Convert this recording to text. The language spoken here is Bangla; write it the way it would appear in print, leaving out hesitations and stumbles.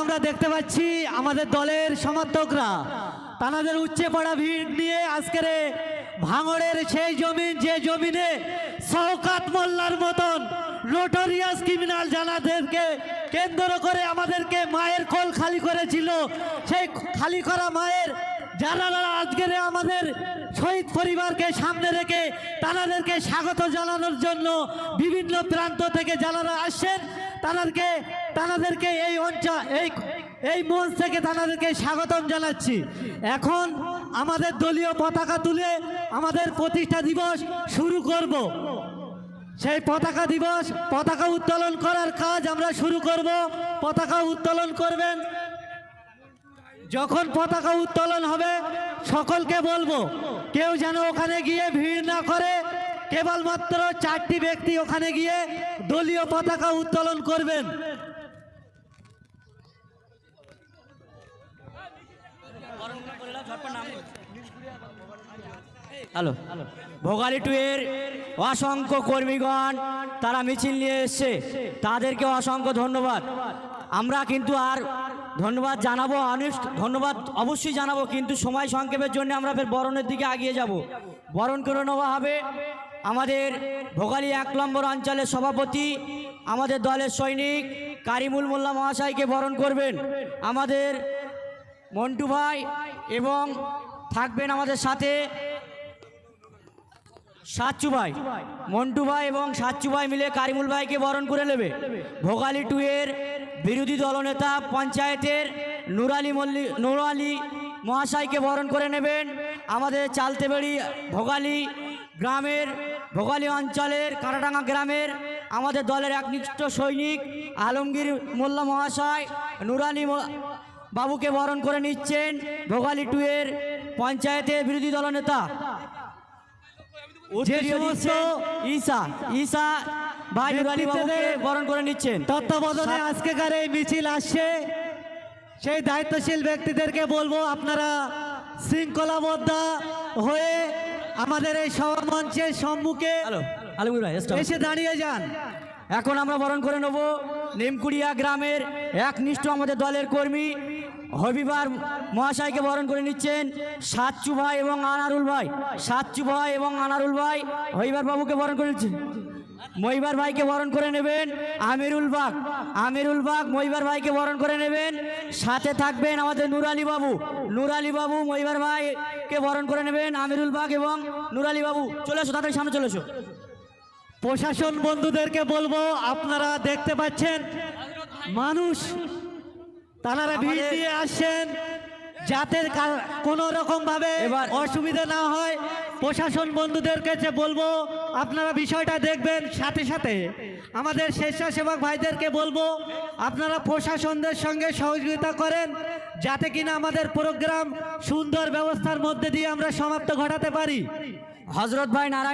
আমরা দেখতে পাচ্ছি আমাদের দলের সমর্থকরা তাদের উচ্চে পড়া ভিড় নিয়ে আজকের ভাঙড়ের সেই জমিন যে জমিনে শওকত মোল্লার মতন নোটোরিয়াস ক্রিমিনাল জানাদেরকে কেন্দ্র করে আমাদেরকে মায়ের কোল খালি করেছিল, সেই খালি করা মায়ের যারা আজকের আমাদের শহীদ পরিবারকে সামনে রেখে তাদেরকে স্বাগত জানানোর জন্য বিভিন্ন প্রান্ত থেকে যারা আসছেন তাদেরকে এই অঞ্চল এই মঞ্চ থেকে তাদেরকে স্বাগতম জানাচ্ছি। এখন আমাদের দলীয় পতাকা তুলে আমাদের প্রতিষ্ঠা দিবস শুরু করব। সেই পতাকা উত্তোলন করার কাজ আমরা শুরু করব। পতাকা উত্তোলন করবেন। যখন পতাকা উত্তোলন হবে সকলকে বলবো কেউ যেন ওখানে গিয়ে ভিড় না করে, কেবলমাত্র 4টি ব্যক্তি ওখানে গিয়ে দলীয় পতাকা উত্তোলন করবেন। হ্যালো, ভোগালী 2 এর অসংখ্য কর্মীগণ তারা মিছিল নিয়ে এসছে, তাদেরকে অসংখ্য ধন্যবাদ। আমরা কিন্তু আর ধন্যবাদ জানাবো, ধন্যবাদ অবশ্যই জানাবো, কিন্তু সময় সংক্ষেপের জন্য আমরা ফের বরণের দিকে এগিয়ে যাব। বরণ করে নেওয়া হবে আমাদের ভোগালী 1 নম্বর অঞ্চলের সভাপতি, আমাদের দলের সৈনিক কারিমুল মোল্লা মহাশয়কে বরণ করবেন আমাদের মন্টু ভাই, এবং থাকবেন আমাদের সাথে সাচ্চু ভাই। মন্টু ভাই এবং সাচ্চু ভাই মিলে কারিমুল ভাইকে বরণ করে নেবে। ভোগালী 2 এর বিরোধী দলনেতা পঞ্চায়েতের নুরালি মহাশয়কে বরণ করে নেবেন আমাদের চালতেবাড়ি ভোগালী অঞ্চলের কাঁটাডাঙ্গা গ্রামের আমাদের দলের একনিষ্ঠ সৈনিক আলমগীর মোল্লা মহাশয় নুরালি বাবুকে বরণ করে নিচ্ছেন ভোগালী 2 এর পঞ্চায়েতের বিরোধী দলনেতা ঈসা ভাই নুরালি বাবুকে বরণ করে নিচ্ছেন। তত্ত্বাবধানে আজকেকার এই মিছিল আসছে, সেই দায়িত্বশীল ব্যক্তিদেরকে বলবো আপনারা শৃঙ্খলাবদ্ধ হয়ে আমাদের এই সভা মঞ্চের সম্মুখে এসে দাঁড়িয়ে যান। এখন আমরা বরণ করে নেব নিমকুড়িয়া গ্রামের একনিষ্ঠ আমাদের দলের কর্মী হবিবার মহাশয়কে বরণ করে নিচ্ছেন সাচ্চু ভাই এবং আনারুল ভাই। হবিবার বাবুকে বরণ করে নিচ্ছেন। মহিবার ভাইকে বরণ করে নেবেন আমিরুল বাগ মহিবার ভাইকে বরণ করে নেবেন। সাথে থাকবেন আমাদের নুরালি বাবু মহিবার ভাইকে বরণ করে নেবেন আমিরুল বাগ এবং নুরালি বাবু। চলে এসো, তাদের সামনে চলে এসো। প্রশাসন বন্ধুদেরকে বলবো আপনারা দেখতে পাচ্ছেন মানুষ তারা ভিড় দিয়ে আসছেন, যাতে কোনো রকম ভাবে অসুবিধা না হয়। প্রশাসন বন্ধুদের কাছে বলবো আপনারা বিষয়টা দেখবেন। সাথে সাথে আমাদের স্বেচ্ছাসেবক ভাইদেরকে বলবো আপনারা প্রশাসনদের সঙ্গে সহযোগিতা করেন, যাতে কিনা আমাদের প্রোগ্রাম সুন্দর ব্যবস্থার মধ্যে দিয়ে আমরা সমাপ্ত ঘটাতে পারি। হযরত ভাই নারায়ণ